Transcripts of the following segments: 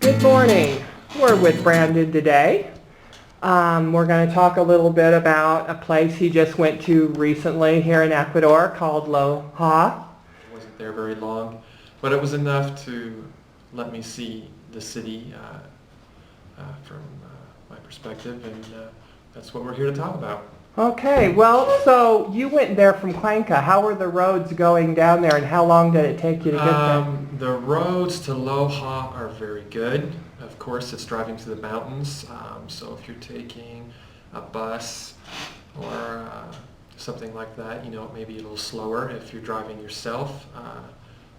Good morning. We're with Brandon today. We're going to talk a little bit about a place he just went to recently here in Ecuador called Loja. I wasn't there very long, but it was enough to let me see the city from my perspective, and that's what we're here to talk about. Okay, well, so you went there from Cuenca. How were the roads going down there, and how long did it take you to get there? The roads to Loja are very good. Of course, it's driving through the mountains, so if you're taking a bus or something like that, it may be a little slower. If you're driving yourself,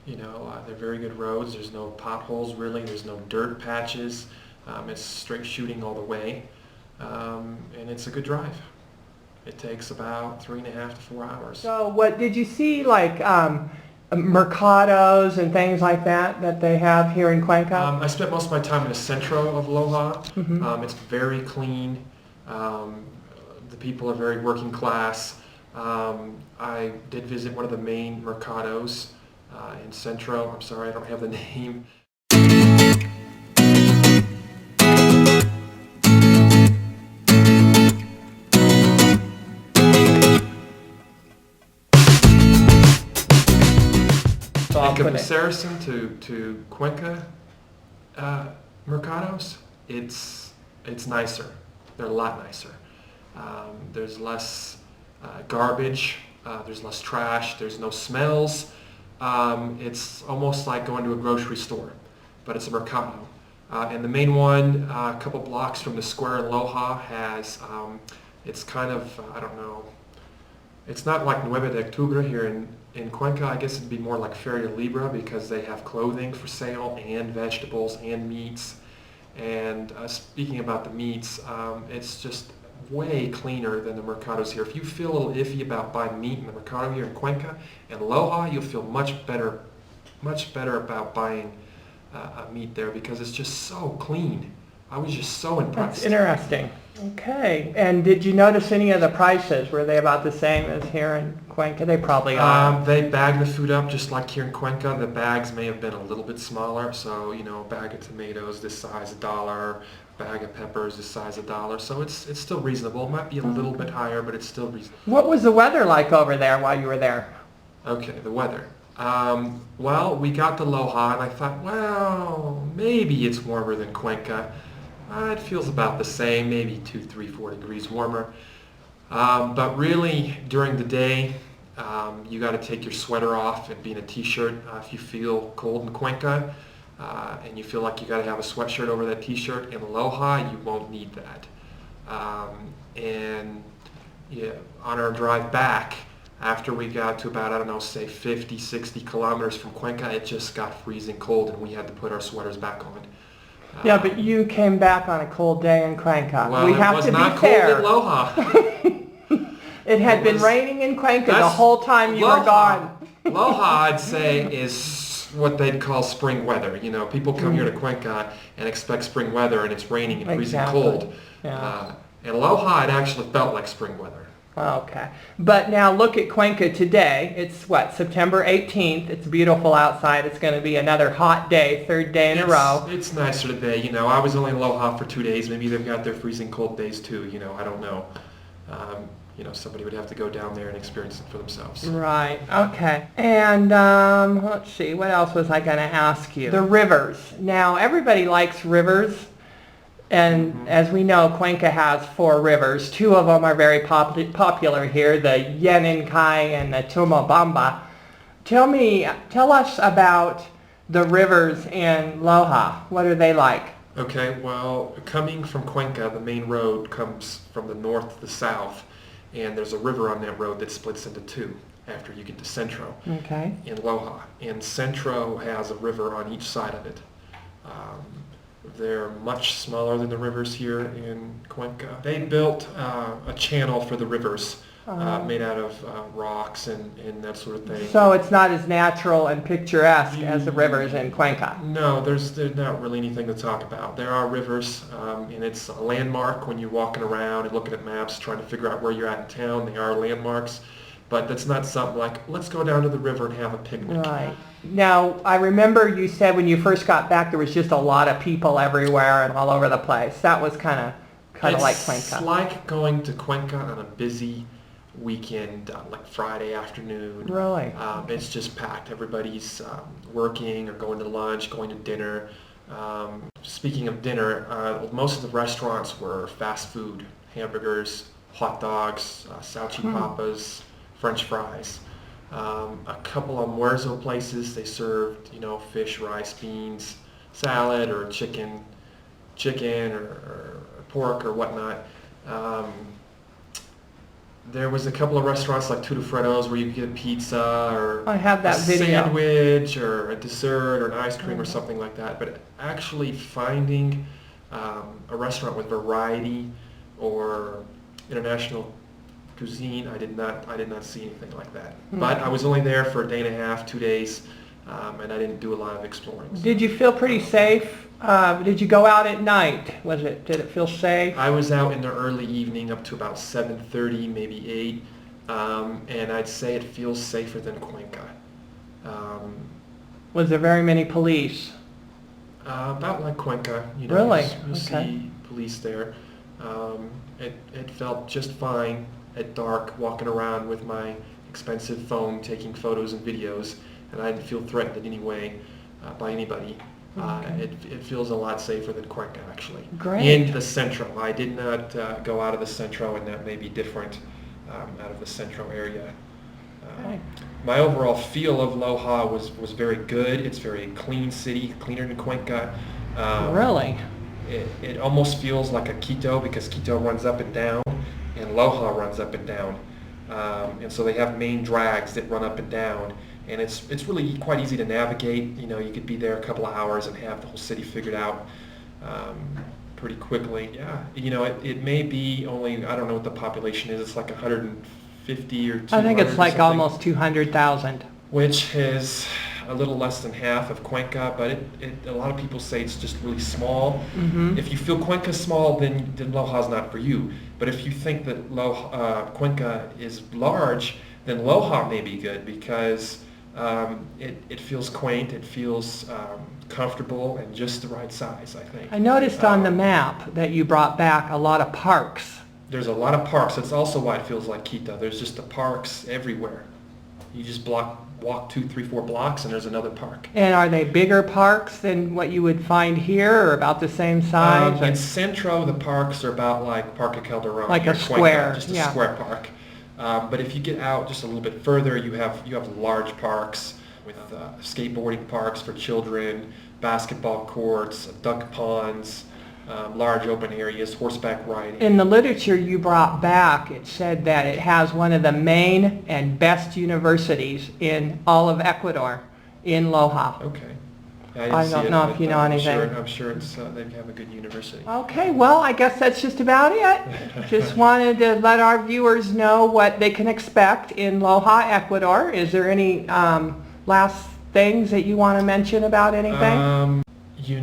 they're very good roads. There's no potholes really. There's no dirt patches. It's straight shooting all the way, and it's a good drive. It takes about 3.5 to 4 hours. So what did you see, like Mercados and things like that they have here in Cuenca? I spent most of my time in the centro of Loja. Mm-hmm. It's very clean. The people are very working class. I did visit one of the main Mercados in Centro. I'm sorry, I don't have the name. In comparison to Cuenca Mercados, it's nicer. They're a lot nicer. There's less garbage. There's less trash. There's no smells. It's almost like going to a grocery store, but it's a mercado. And the main one, a couple blocks from the square in Loja, has it's kind of I don't know. It's not like 9 de Octubre here in Cuenca. I guess it'd be more like Feria Libre because they have clothing for sale and vegetables and meats. And speaking about the meats, it's just way cleaner than the Mercados here. If you feel a little iffy about buying meat in the Mercado here in Cuenca and Loja, you'll feel much better about buying meat there because it's just so clean. I was just so impressed. That's interesting. Okay. And did you notice any of the prices? Were they about the same as here in Cuenca? They probably are. They bag the food up just like here in Cuenca. The bags may have been a little bit smaller. So, a bag of tomatoes this size $1, a bag of peppers this size $1. So it's still reasonable. It might be a little bit higher, but it's still reasonable. What was the weather like over there while you were there? Okay, the weather. Well, we got to Loja, and I thought, well, maybe it's warmer than Cuenca. It feels about the same, maybe 2, 3, 4 degrees warmer. But really, during the day, you got to take your sweater off and be in a t-shirt if you feel cold in Cuenca, and you feel like you got to have a sweatshirt over that t-shirt. In Loja, you won't need that. And on our drive back, after we got to about, say 50, 60 kilometers from Cuenca, it just got freezing cold, and we had to put our sweaters back on. Yeah, but you came back on a cold day in Cuenca. Well, we have it was to not be fair. cold in Loja. It had been raining in Cuenca the whole time you were gone. Loja, I'd say, is what they'd call spring weather. People come here to Cuenca and expect spring weather, and it's raining and freezing cold. Yeah. In Loja, it actually felt like spring weather. Okay. But now look at Cuenca today. It's September 18th. It's beautiful outside. It's going to be another hot day, third day in a row. It's nicer today. I was only in Loja for 2 days. Maybe they've got their freezing cold days too. I don't know. Somebody would have to go down there and experience it for themselves. Right. Okay. And let's see. What else was I going to ask you? The rivers. Now, everybody likes rivers. And as we know, Cuenca has 4 rivers. 2 of them are very popular here, the Yenencay and the Tumobamba. Tell us about the rivers in Loja. What are they like? Okay, well, coming from Cuenca, the main road comes from the north to the south, and there's a river on that road that splits into 2 after you get to Centro in Loja. And Centro has a river on each side of it. They're much smaller than the rivers here in Cuenca. They built a channel for the rivers made out of rocks and that sort of thing. So it's not as natural and picturesque as the rivers in Cuenca? No, there's not really anything to talk about. There are rivers, and it's a landmark when you're walking around and looking at maps trying to figure out where you're at in town. They are landmarks. but that's not something like, let's go down to the river and have a picnic. Right. Now, I remember you said when you first got back there was just a lot of people everywhere and all over the place. That was kind of like Cuenca. It's like going to Cuenca on a busy weekend, like Friday afternoon. Really? It's just packed. Everybody's working or going to lunch, going to dinner. Speaking of dinner, most of the restaurants were fast food, hamburgers, hot dogs, salchipapas, French fries. A couple of almuerzo places, they served, fish, rice, beans, salad, or chicken or pork or whatnot. There was a couple of restaurants like Tutti Freddo's where you could get pizza or I have that a video. sandwich or a dessert or an ice cream or something like that. But actually finding a restaurant with variety or international cuisine, I did not see anything like that. But I was only there for a day and a half, 2 days, and I didn't do a lot of exploring. Did you feel pretty safe? Did you go out at night? Did it feel safe? I was out in the early evening up to about 7:30, maybe 8, and I'd say it feels safer than Cuenca. Was there very many police? About like Cuenca, Really? you Okay. see police there. It felt just fine at dark, walking around with my expensive phone, taking photos and videos, and I didn't feel threatened in any way by anybody. Okay. It feels a lot safer than Cuenca, actually. Great. In the Centro. I did not go out of the Centro, and that may be different out of the Centro area. Okay. My overall feel of Loja was very good. It's a very clean city, cleaner than Cuenca. Really? It almost feels like a Quito because Quito runs up and down, and Loja runs up and down. And so they have main drags that run up and down. And it's really quite easy to navigate. You could be there a couple of hours and have the whole city figured out pretty quickly. Yeah, it may be only, I don't know what the population is. It's like 150 or 200. I think it's like or something, almost 200,000. which is a little less than half of Cuenca. But a lot of people say it's just really small. Mm-hmm. If you feel Cuenca's small, then Loja's not for you. But if you think that Cuenca is large, then Loja may be good because it feels quaint, it feels comfortable, and just the right size, I think. I noticed on the map that you brought back a lot of parks. There's a lot of parks. That's also why it feels like Quito. There's just the parks everywhere. You just walk 2, 3, 4 blocks, and there's another park. And are they bigger parks than what you would find here, or about the same size? In Centro, the parks are about like Parque Calderon. Like a or Cuenca, square, just a yeah. square park. But if you get out just a little bit further, you have large parks with skateboarding parks for children, basketball courts, duck ponds, large open areas, horseback riding. In the literature you brought back, it said that it has one of the main and best universities in all of Ecuador, in Loja. Okay. I don't know if you know anything. I'm sure they have a good university. Okay, well, I guess that's just about it. Just wanted to let our viewers know what they can expect in Loja, Ecuador. Is there any last things that you want to mention about anything? If you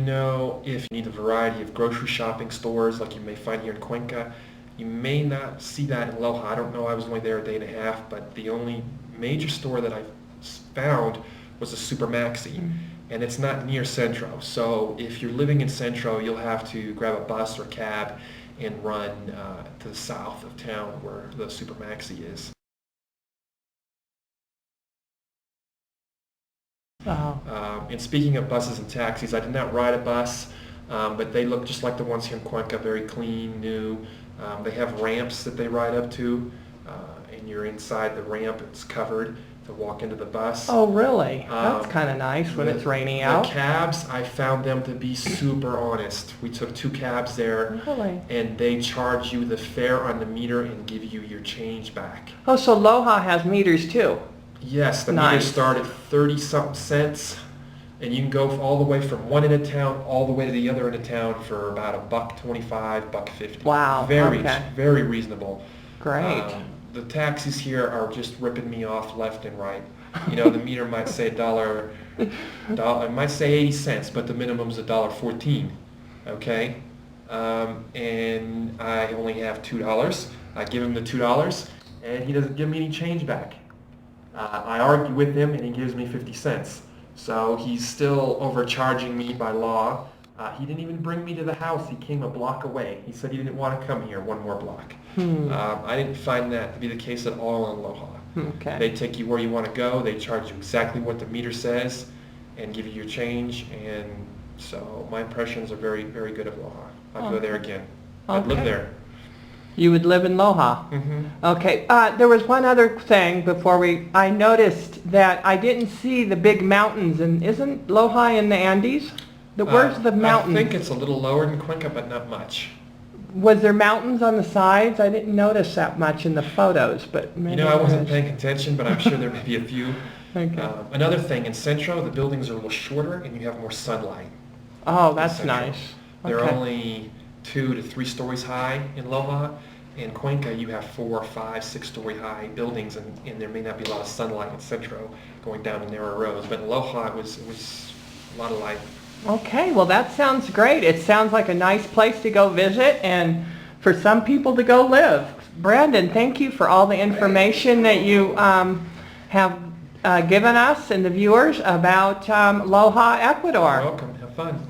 need a variety of grocery shopping stores like you may find here in Cuenca, you may not see that in Loja. I don't know, I was only there a day and a half, but the only major store that I found was a Super Maxi. And it's not near Centro. So if you're living in Centro, you'll have to grab a bus or cab and run to the south of town where the Super Maxi is. And speaking of buses and taxis, I did not ride a bus, but they look just like the ones here in Cuenca, very clean, new. They have ramps that they ride up to, and you're inside the ramp, it's covered to walk into the bus. Oh, really? That's kind of nice when it's raining out. The cabs, I found them to be super honest. We took 2 cabs there, Really? and they charge you the fare on the meter and give you your change back. Oh, so Loja has meters too. Yes, the Nice. meters start at 30-something cents, and you can go all the way from one end of town all the way to the other end of town for about $1.25, $1.50. Wow, Very, okay. very reasonable. Great. The taxis here are just ripping me off left and right. The meter might say $1, it might say 80 cents, but the minimum's $1.14. Okay, and I only have $2. I give him the $2, and he doesn't give me any change back. I argue with him and he gives me 50 cents. So he's still overcharging me by law. He didn't even bring me to the house. He came a block away. He said he didn't want to come here one more block. I didn't find that to be the case at all in Loja. Okay. They take you where you want to go. They charge you exactly what the meter says and give you your change. And so my impressions are very, very good of Loja. I'd go there again. I'd live Okay. there. You would live in Loja? Okay. There was one other thing before I noticed that I didn't see the big mountains. And isn't Loja in the Andes? Where's the mountains? I think it's a little lower than Cuenca, but not much. Was there mountains on the sides? I didn't notice that much in the photos, but maybe I wasn't there is. paying attention, but I'm sure there may be a few. Okay. Another thing, in Centro, the buildings are a little shorter and you have more sunlight. Oh, that's Centro. nice. They're Okay. only 2 to 3 stories high in Loja. In Cuenca, you have 4, 5, 6-story high buildings, and there may not be a lot of sunlight in Centro going down the narrow roads. But in Loja, it was a lot of light. Okay, well that sounds great. It sounds like a nice place to go visit and for some people to go live. Brandon, thank you for all the information that you have given us and the viewers about Loja, Ecuador. You're welcome. Have fun.